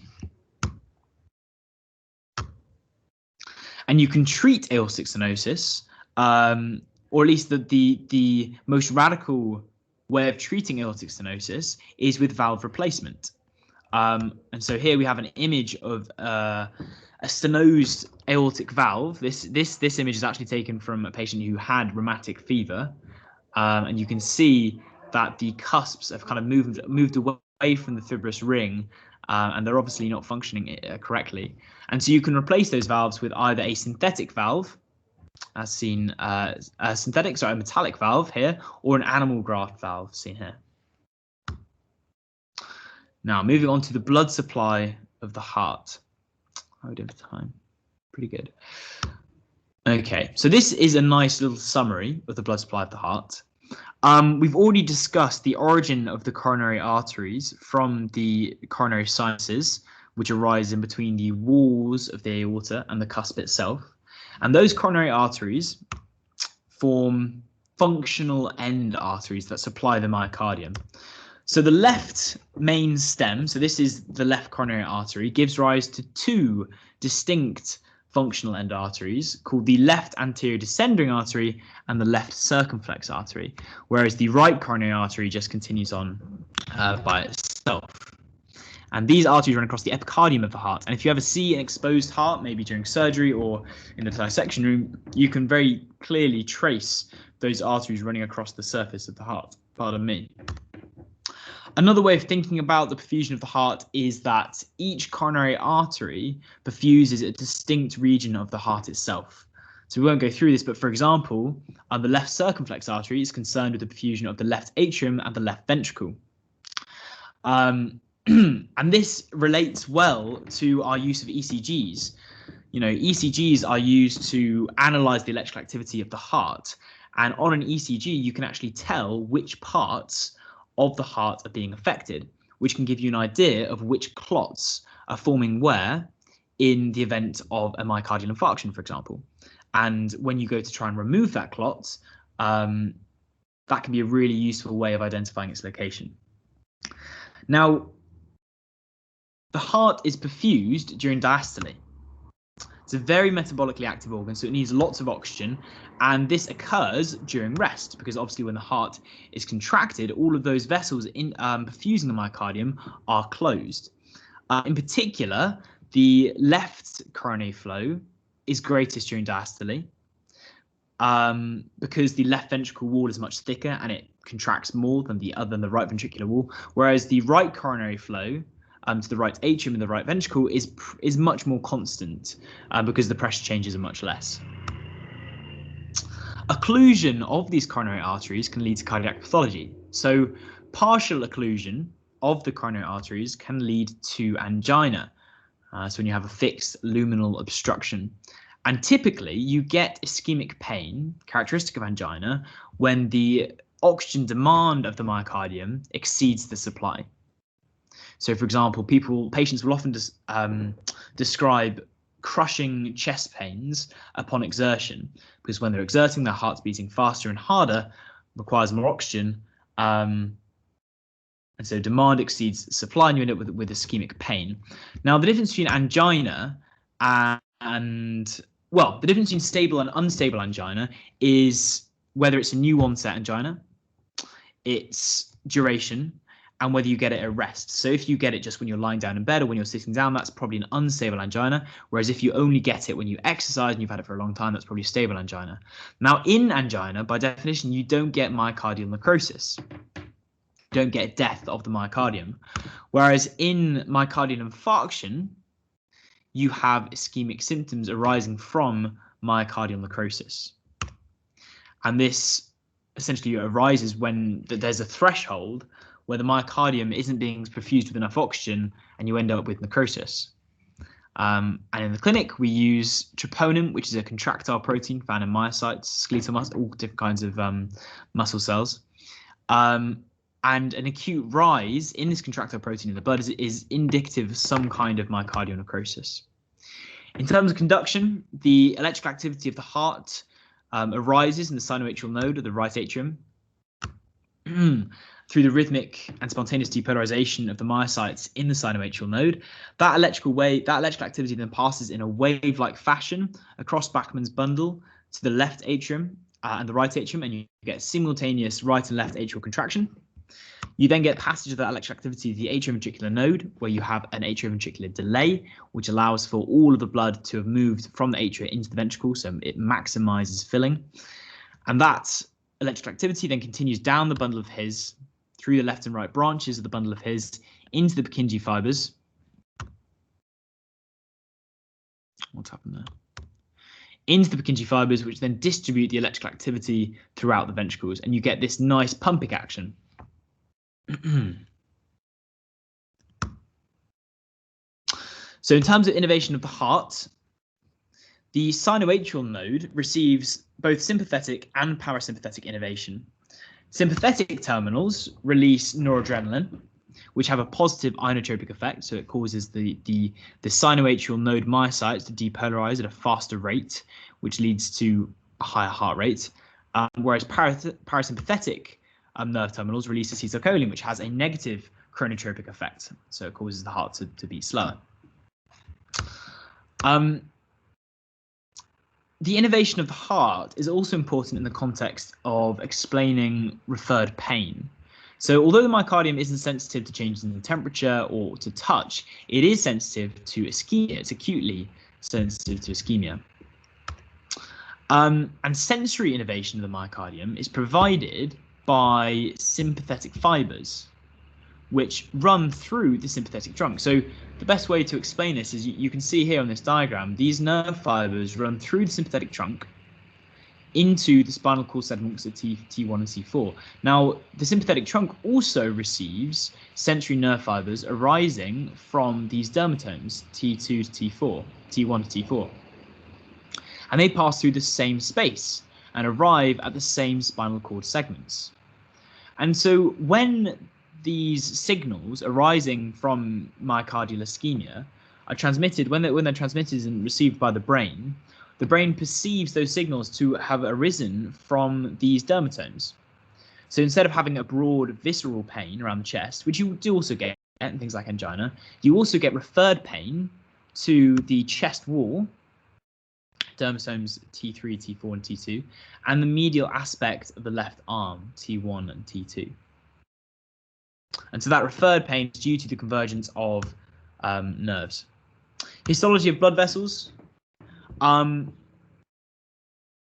And you can treat aortic stenosis, or at least the most radical way of treating aortic stenosis is with valve replacement. And so here we have an image of a stenosed aortic valve. This image is actually taken from a patient who had rheumatic fever, and you can see that the cusps have kind of moved away from the fibrous ring, and they're obviously not functioning correctly. And so you can replace those valves with either a synthetic valve, as seen, a metallic valve here, or an animal graft valve, seen here. Now, moving on to the blood supply of the heart. How are we doing for time? Pretty good. Okay, so this is a nice little summary of the blood supply of the heart. We've already discussed the origin of the coronary arteries from the coronary sinuses, which arise in between the walls of the aorta and the cusp itself. And those coronary arteries form functional end arteries that supply the myocardium. So the left main stem, so this is the left coronary artery, gives rise to 2 distinct functional end arteries called the left anterior descending artery and the left circumflex artery, whereas the right coronary artery just continues on by itself. And these arteries run across the epicardium of the heart. And if you ever see an exposed heart, maybe during surgery or in the dissection room, you can very clearly trace those arteries running across the surface of the heart. Pardon me. Another way of thinking about the perfusion of the heart is that each coronary artery perfuses a distinct region of the heart itself. So we won't go through this, but for example, the left circumflex artery is concerned with the perfusion of the left atrium and the left ventricle. And this relates well to our use of ECGs. You know, ECGs are used to analyze the electrical activity of the heart. And on an ECG, you can actually tell which parts of the heart are being affected, which can give you an idea of which clots are forming where in the event of a myocardial infarction, for example. And when you go to try and remove that clot, that can be a really useful way of identifying its location. Now, the heart is perfused during diastole. It's a very metabolically active organ, so it needs lots of oxygen, and this occurs during rest, because obviously when the heart is contracted, all of those vessels perfusing the myocardium are closed. In particular, the left coronary flow is greatest during diastole, because the left ventricle wall is much thicker and it contracts more than the right ventricular wall, whereas the right coronary flow to the right atrium and the right ventricle is much more constant, because the pressure changes are much less. Occlusion of these coronary arteries can lead to cardiac pathology. So partial occlusion of the coronary arteries can lead to angina. So when you have a fixed luminal obstruction. And typically you get ischemic pain, characteristic of angina, when the oxygen demand of the myocardium exceeds the supply. So, for example, patients will often describe crushing chest pains upon exertion, because when they're exerting, their heart's beating faster and harder, requires more oxygen, and so demand exceeds supply, and you end up with ischemic pain. Now, the difference between angina and And well, the difference between stable and unstable angina is whether it's a new onset angina, its duration, and whether you get it at rest. So if you get it just when you're lying down in bed or when you're sitting down, that's probably an unstable angina. Whereas if you only get it when you exercise and you've had it for a long time, that's probably stable angina. Now, in angina, by definition, you don't get myocardial necrosis. You don't get death of the myocardium. Whereas in myocardial infarction, you have ischemic symptoms arising from myocardial necrosis. And this essentially arises when there's a threshold where the myocardium isn't being perfused with enough oxygen and you end up with necrosis. And in the clinic, we use troponin, which is a contractile protein found in myocytes, skeletal muscle, all different kinds of muscle cells. And an acute rise in this contractile protein in the blood is indicative of some kind of myocardial necrosis. In terms of conduction, the electrical activity of the heart arises in the sinoatrial node of the right atrium through the rhythmic and spontaneous depolarization of the myocytes in the sinoatrial node. That electrical activity then passes in a wave-like fashion across Bachmann's bundle to the left atrium and the right atrium, and you get simultaneous right and left atrial contraction. You then get passage of that electrical activity to the atrioventricular node, where you have an atrioventricular delay, which allows for all of the blood to have moved from the atria into the ventricle, so it maximizes filling. And that electrical activity then continues down the bundle of His, through the left and right branches of the bundle of His, into the Purkinje fibers. What's happened there? Into the Purkinje fibers, which then distribute the electrical activity throughout the ventricles, and you get this nice pumping action. So in terms of innervation of the heart, the sinoatrial node receives both sympathetic and parasympathetic innervation. Sympathetic terminals release noradrenaline, which have a positive inotropic effect, so it causes the sinoatrial node myocytes to depolarize at a faster rate, which leads to a higher heart rate, whereas parasympathetic nerve terminals release acetylcholine, which has a negative chronotropic effect, so it causes the heart to beat slower. The innervation of the heart is also important in the context of explaining referred pain. So although the myocardium isn't sensitive to changes in temperature or to touch, it is sensitive to ischemia. It's acutely sensitive to ischemia. And sensory innervation of the myocardium is provided by sympathetic fibers, which run through the sympathetic trunk. So the best way to explain this is you can see here on this diagram, these nerve fibers run through the sympathetic trunk into the spinal cord segments of T1 and T4. Now, the sympathetic trunk also receives sensory nerve fibers arising from these dermatomes, T2 to T4, T1 to T4. And they pass through the same space and arrive at the same spinal cord segments. And so when these signals arising from myocardial ischemia are transmitted, when they're transmitted and received by the brain perceives those signals to have arisen from these dermatomes. So instead of having a broad visceral pain around the chest, which you do also get in things like angina, you also get referred pain to the chest wall, dermatomes T3, T4, and T2, and the medial aspect of the left arm, T1 and T2. And so that referred pain is due to the convergence of nerves. Histology of blood vessels.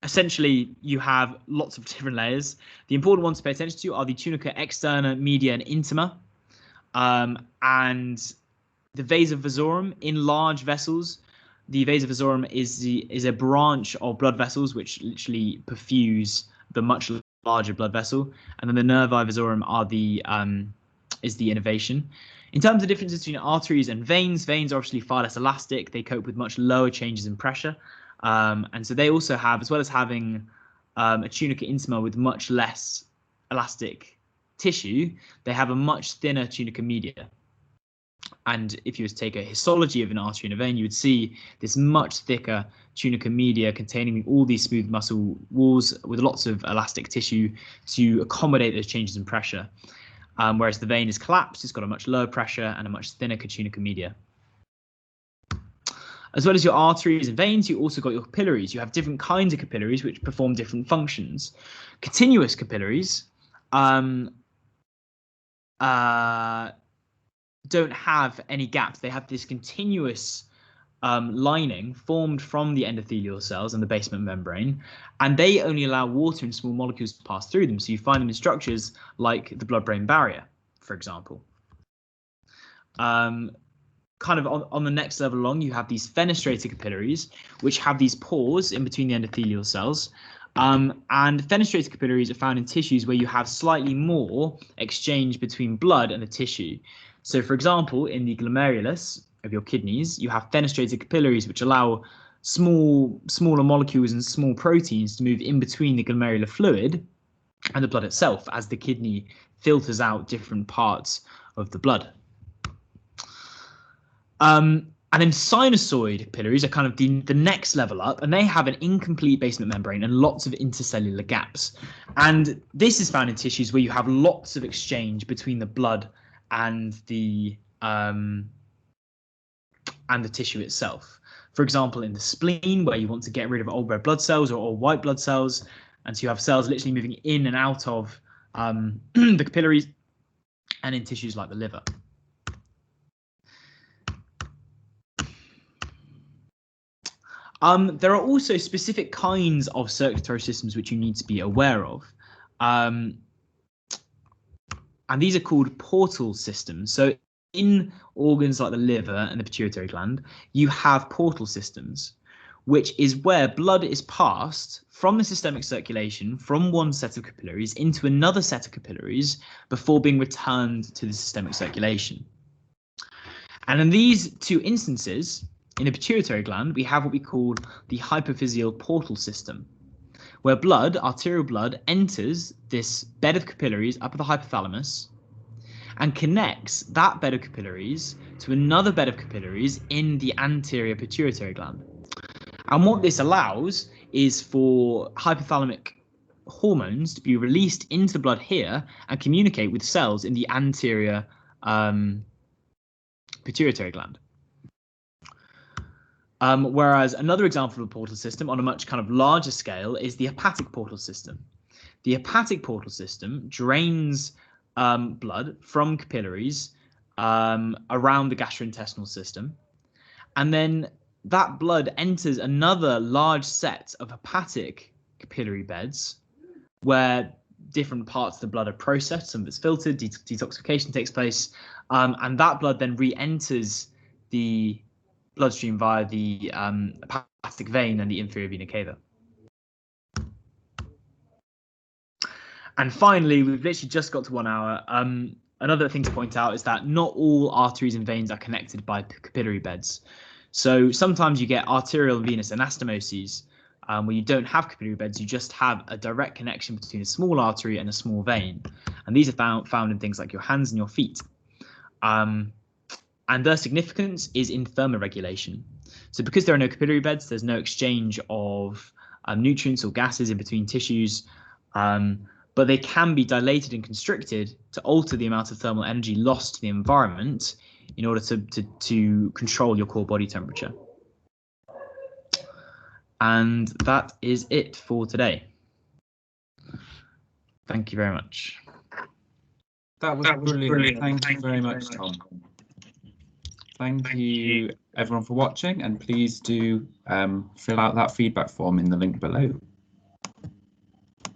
Essentially, you have lots of different layers. The important ones to pay attention to are the tunica externa, media, and intima. And the vasa vasorum in large vessels. The vasa vasorum is a branch of blood vessels which literally perfuse the much larger blood vessel. And then the nervi vasorum are is the innervation. In terms of differences between arteries and veins are obviously far less elastic. They cope with much lower changes in pressure. And so they also have, as well as having a tunica intima with much less elastic tissue, they have a much thinner tunica media. And if you were to take a histology of an artery and a vein, you would see this much thicker tunica media containing all these smooth muscle walls with lots of elastic tissue to accommodate those changes in pressure. Whereas the vein is collapsed, it's got a much lower pressure and a much thinner tunica media. As well as your arteries and veins, you also got your capillaries. You have different kinds of capillaries which perform different functions. Continuous capillaries don't have any gaps. They have this continuous lining formed from the endothelial cells and the basement membrane, and they only allow water and small molecules to pass through them. So you find them in structures like the blood-brain barrier, for example. Kind of on the next level along, you have these fenestrated capillaries, which have these pores in between the endothelial cells. And fenestrated capillaries are found in tissues where you have slightly more exchange between blood and the tissue. So, for example, in the glomerulus of your kidneys, you have fenestrated capillaries, which allow smaller molecules and small proteins to move in between the glomerular fluid and the blood itself as the kidney filters out different parts of the blood. And then sinusoid capillaries are kind of the next level up, and they have an incomplete basement membrane and lots of intercellular gaps. And this is found in tissues where you have lots of exchange between the blood and the tissue itself. For example, in the spleen, where you want to get rid of old red blood cells or white blood cells, and so you have cells literally moving in and out of the capillaries, and in tissues like the liver. There are also specific kinds of circulatory systems which you need to be aware of. And these are called portal systems. So in organs like the liver and the pituitary gland, you have portal systems, which is where blood is passed from the systemic circulation from one set of capillaries into another set of capillaries before being returned to the systemic circulation. And in these two instances, in the pituitary gland, we have what we call the hypophyseal portal system, where blood, arterial blood, enters this bed of capillaries up at the hypothalamus and connects that bed of capillaries to another bed of capillaries in the anterior pituitary gland. And what this allows is for hypothalamic hormones to be released into the blood here and communicate with cells in the anterior pituitary gland. Whereas another example of a portal system on a much kind of larger scale is the hepatic portal system. The hepatic portal system drains blood from capillaries around the gastrointestinal system, and then that blood enters another large set of hepatic capillary beds where different parts of the blood are processed, some of it's filtered, detoxification takes place, and that blood then re-enters the bloodstream via the hepatic vein and the inferior vena cava. And finally, we've literally just got to 1 hour. Another thing to point out is that not all arteries and veins are connected by capillary beds. So sometimes you get arterial and venous anastomoses, where you don't have capillary beds, you just have a direct connection between a small artery and a small vein. And these are found in things like your hands and your feet. And their significance is in thermoregulation. So because there are no capillary beds, there's no exchange of nutrients or gases in between tissues, but they can be dilated and constricted to alter the amount of thermal energy lost to the environment in order to control your core body temperature. And that is it for today. Thank you very much. That was brilliant. Thank you very much, Tom. Thank you everyone for watching, and please do fill out that feedback form in the link below.